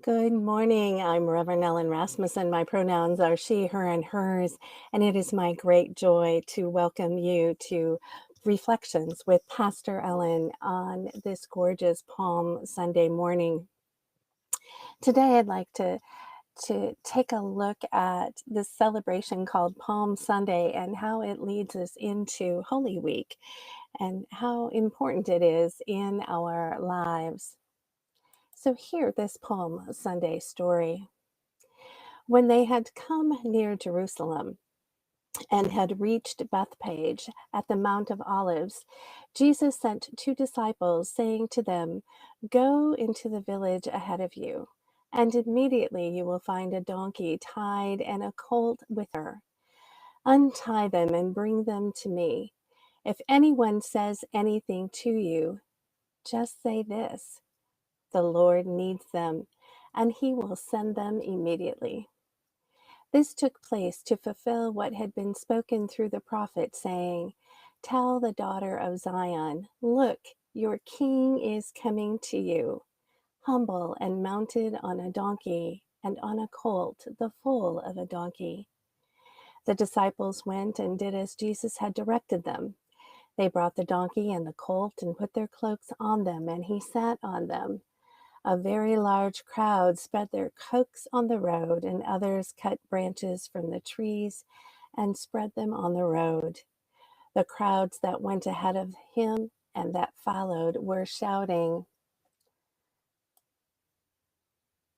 Good morning. I'm Reverend Ellen Rasmussen. My pronouns are she, her, and hers, and it is my great joy to welcome you to Reflections with Pastor Ellen on this gorgeous Palm Sunday morning. Today, I'd like to take a look at this celebration called Palm Sunday and how it leads us into Holy Week and how important it is in our lives. So, hear this Palm Sunday story. When they had come near Jerusalem and had reached Bethphage at the Mount of Olives, Jesus sent two disciples, saying to them, "Go into the village ahead of you, and immediately you will find a donkey tied and a colt with her. Untie them and bring them to me. If anyone says anything to you, just say this: 'The Lord needs them,' and he will send them immediately." This took place to fulfill what had been spoken through the prophet, saying, "Tell the daughter of Zion, look, your king is coming to you, humble and mounted on a donkey and on a colt, the foal of a donkey." The disciples went and did as Jesus had directed them. They brought the donkey and the colt and put their cloaks on them, and he sat on them. A very large crowd spread their cloaks on the road, and others cut branches from the trees and spread them on the road. The crowds that went ahead of him and that followed were shouting,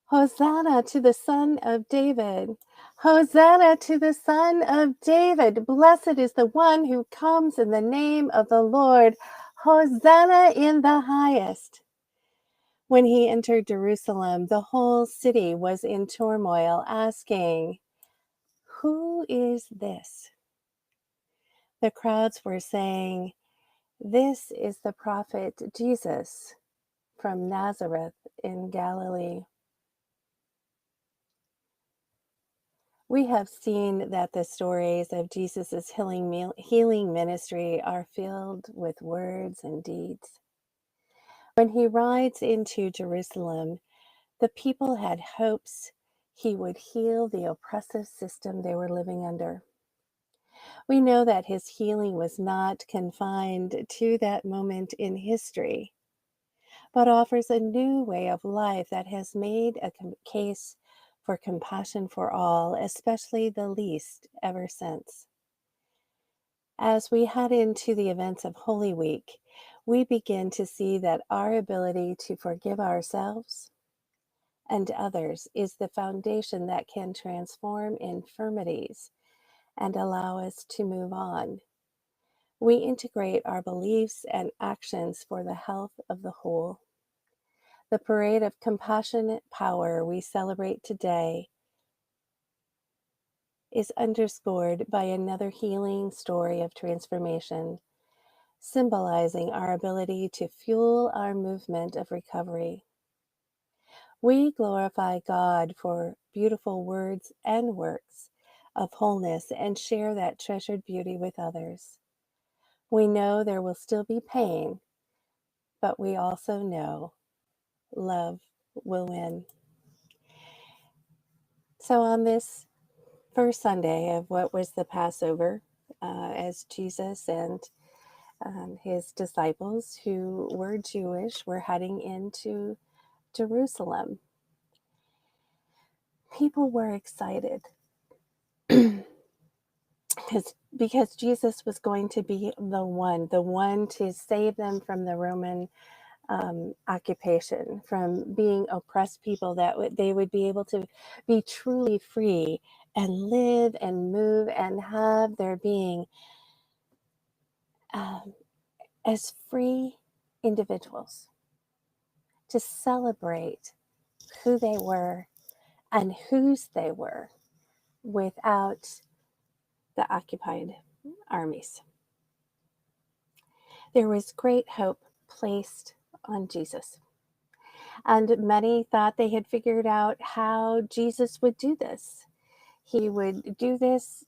"Hosanna to the Son of David! Hosanna to the Son of David! Blessed is the one who comes in the name of the Lord! Hosanna in the highest!" When he entered Jerusalem, the whole city was in turmoil, asking, "Who is this?" The crowds were saying, "This is the prophet Jesus from Nazareth in Galilee." We have seen that the stories of Jesus' healing ministry are filled with words and deeds. When he rides into Jerusalem, the people had hopes he would heal the oppressive system they were living under. We know that his healing was not confined to that moment in history, but offers a new way of life that has made a case for compassion for all, especially the least, ever since. As we head into the events of Holy Week, we begin to see that our ability to forgive ourselves and others is the foundation that can transform infirmities and allow us to move on. We integrate our beliefs and actions for the health of the whole. The parade of compassionate power we celebrate today is underscored by another healing story of transformation, symbolizing our ability to fuel our movement of recovery. We glorify God for beautiful words and works of wholeness and share that treasured beauty with others. We know there will still be pain, but we also know love will win. So, on this first Sunday of what was the Passover, as Jesus and his disciples, who were Jewish, were heading into Jerusalem, people were excited because Jesus was going to be the one to save them from the Roman occupation, from being oppressed people, that they would be able to be truly free and live and move and have their being um, as free individuals, to celebrate who they were and whose they were without the occupied armies. There was great hope placed on Jesus. And many thought they had figured out how Jesus would do this. He would do this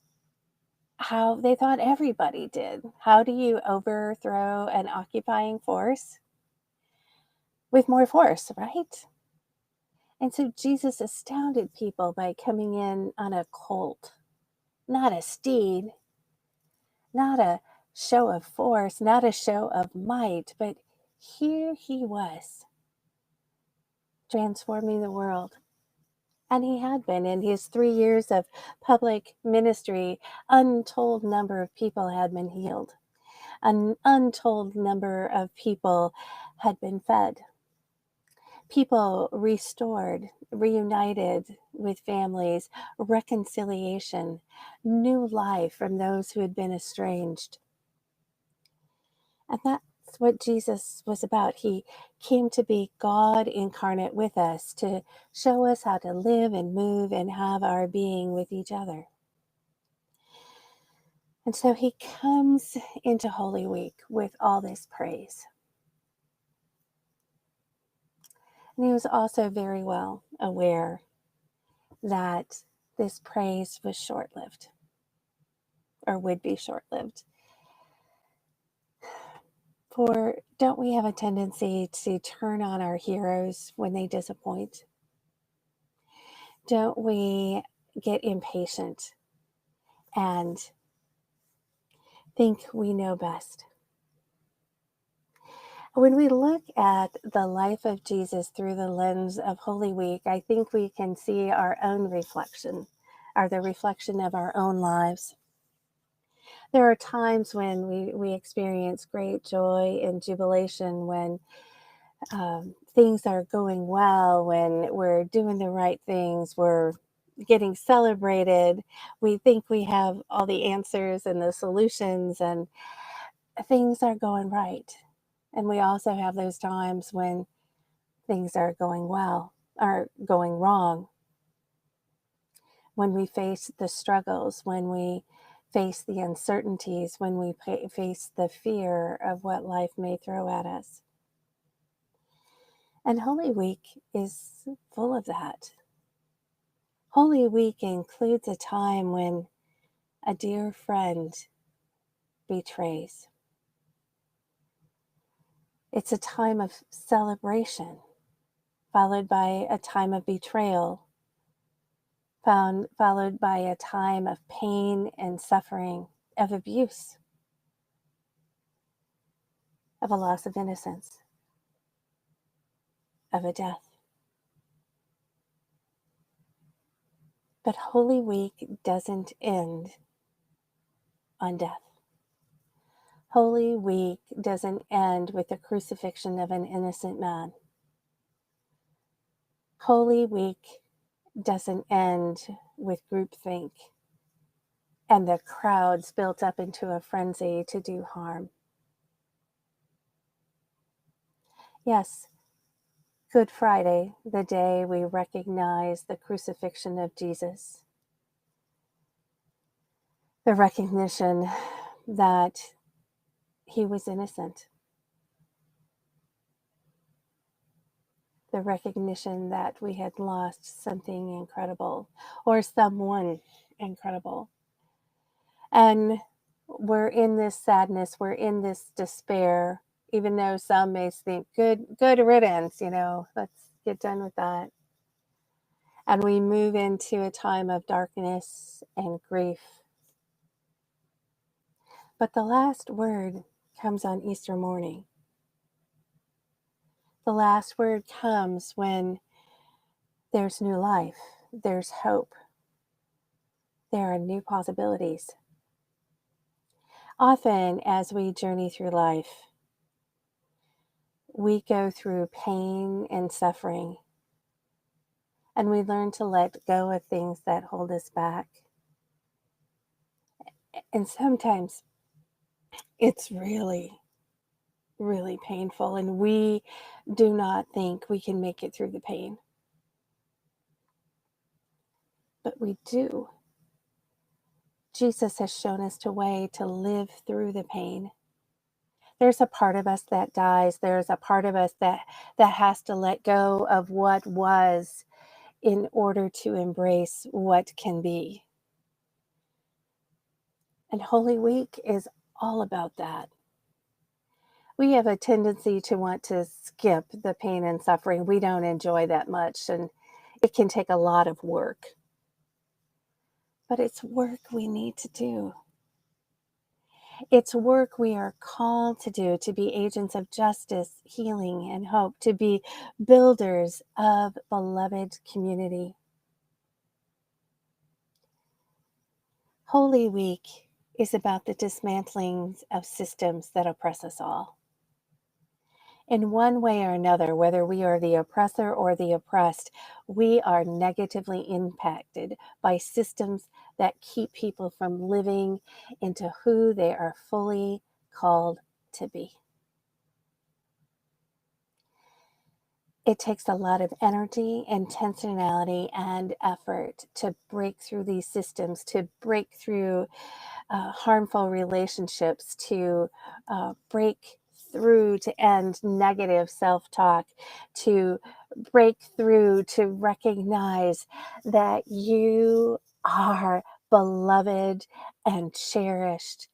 how they thought everybody did. How do you overthrow an occupying force? With more force, right? And so Jesus astounded people by coming in on a colt, not a steed, not a show of force, not a show of might, but here he was, transforming the world. And he had been in his 3 years of public ministry. Untold number of people had been healed. An untold number of people had been fed. People restored, reunited with families, reconciliation, new life from those who had been estranged. And that's what Jesus was about. He came to be God incarnate with us, to show us how to live and move and have our being with each other. And so he comes into Holy Week with all this praise. And he was also very well aware that this praise was short-lived, or would be short-lived. For don't we have a tendency to turn on our heroes when they disappoint? Don't we get impatient and think we know best? When we look at the life of Jesus through the lens of Holy Week, I think we can see our own reflection, or the reflection of our own lives. There are times when we experience great joy and jubilation when things are going well, when we're doing the right things, we're getting celebrated, we think we have all the answers and the solutions, and things are going right. And we also have those times when things are going well, or going wrong, when we face the struggles, when we face the uncertainties, when we face the fear of what life may throw at us. And Holy Week is full of that. Holy Week includes a time when a dear friend betrays. It's a time of celebration, followed by a time of betrayal, followed by a time of pain and suffering, of abuse, of a loss of innocence, of a death. But Holy Week doesn't end on death. Holy Week doesn't end with the crucifixion of an innocent man. Holy Week doesn't end with groupthink and the crowds built up into a frenzy to do harm. Yes, Good Friday, the day we recognize the crucifixion of Jesus, the recognition that he was innocent, the recognition that we had lost something incredible, or someone incredible. And we're in this sadness, we're in this despair, even though some may think, good riddance, let's get done with that. And we move into a time of darkness and grief. But the last word comes on Easter morning. The last word comes when there's new life, there's hope, there are new possibilities. Often, as we journey through life, we go through pain and suffering, and we learn to let go of things that hold us back. And sometimes it's really, really painful, and we do not think we can make it through the pain. But we do. Jesus has shown us a way to live through the pain. There's a part of us that dies. There's a part of us that has to let go of what was in order to embrace what can be. And Holy Week is all about that. We have a tendency to want to skip the pain and suffering. We don't enjoy that much. And It can take a lot of work, but it's work we need to do. It's work we are called to do, to be agents of justice, healing, and hope, to be builders of beloved community. Holy Week is about the dismantling of systems that oppress us all. In one way or another, whether we are the oppressor or the oppressed, we are negatively impacted by systems that keep people from living into who they are fully called to be. It takes a lot of energy, intentionality, and effort to break through these systems, to break through harmful relationships, to break through to end negative self-talk, to break through to recognize that you are beloved and cherished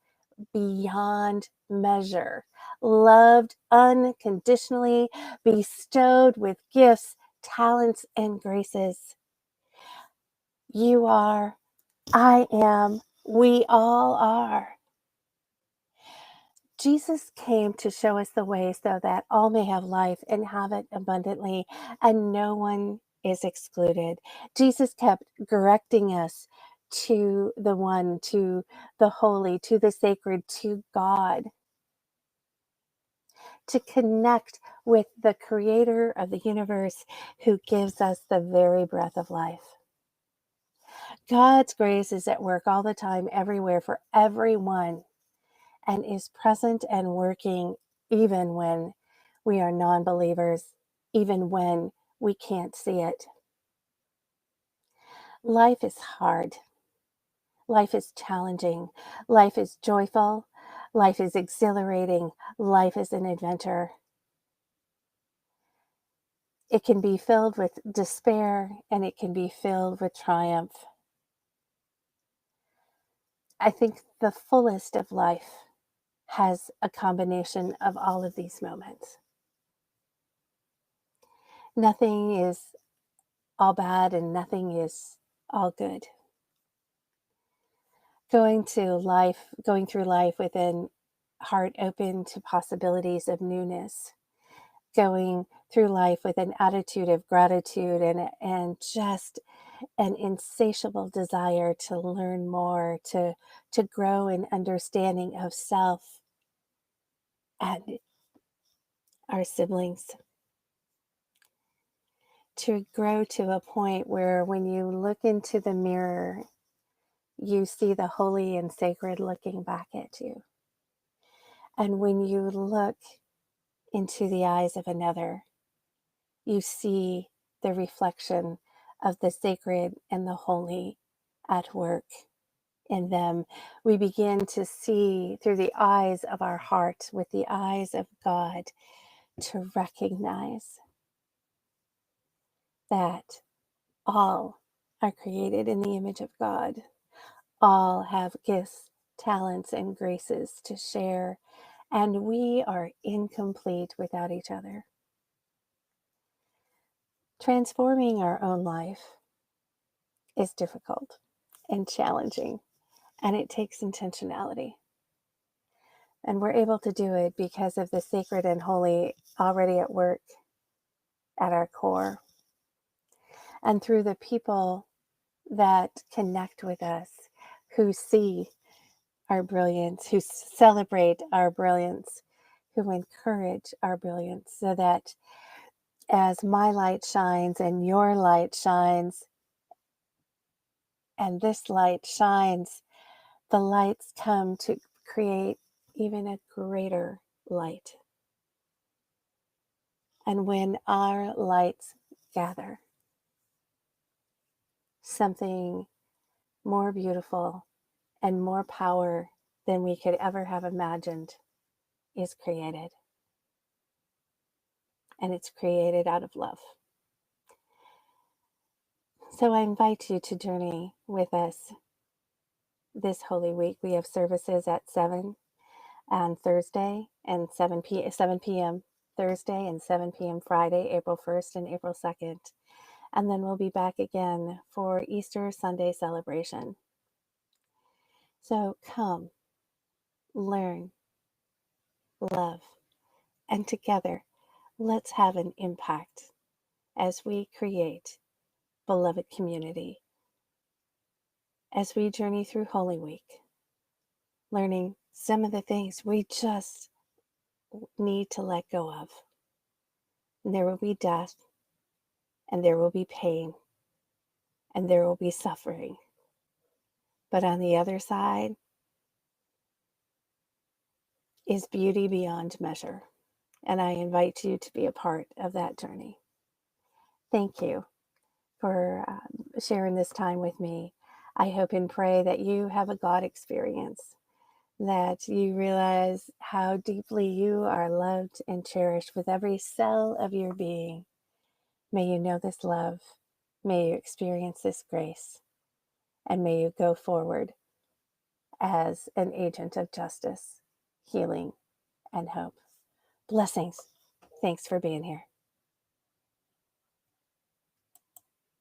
beyond measure, loved unconditionally, bestowed with gifts, talents, and graces. You are, I am, we all are. Jesus came to show us the way so that all may have life and have it abundantly, and no one is excluded. Jesus kept directing us to the one, to the holy, to the sacred, to God, to connect with the creator of the universe who gives us the very breath of life. God's grace is at work all the time, everywhere, for everyone, and is present and working even when we are non-believers, even when we can't see it. Life is hard. Life is challenging. Life is joyful. Life is exhilarating. Life is an adventure. It can be filled with despair and it can be filled with triumph. I think the fullest of life has a combination of all of these moments. Nothing is all bad and nothing is all good. Going through life with an heart open to possibilities of newness, going through life with an attitude of gratitude and just an insatiable desire to learn more, to grow in understanding of self and our siblings, to grow to a point where when you look into the mirror, you see the holy and sacred looking back at you. And when you look into the eyes of another, you see the reflection of the sacred and the holy at work in them. We begin to see through the eyes of our heart, with the eyes of God, to recognize that all are created in the image of God. All have gifts, talents, and graces to share, and we are incomplete without each other. Transforming our own life is difficult and challenging, and it takes intentionality. And we're able to do it because of the sacred and holy already at work at our core, and through the people that connect with us, who see our brilliance, who celebrate our brilliance, who encourage our brilliance, so that as my light shines and your light shines and this light shines, the lights come to create even a greater light. And when our lights gather, something more beautiful and more power than we could ever have imagined is created. And it's created out of love. So I invite you to journey with us this Holy Week. We have services at 7 on Thursday and 7 p.m. Thursday and 7 p.m. Friday, April 1st and April 2nd. and then we'll be back again for Easter Sunday celebration. So come, learn, love, and together let's have an impact as we create beloved community, as we journey through Holy Week, learning some of the things we just need to let go of. And there will be death, and there will be pain, and there will be suffering. But on the other side is beauty beyond measure. And I invite you to be a part of that journey. Thank you for sharing this time with me. I hope and pray that you have a God experience, that you realize how deeply you are loved and cherished with every cell of your being. May you know this love. May you experience this grace. And may you go forward as an agent of justice, healing, and hope. Blessings. Thanks for being here.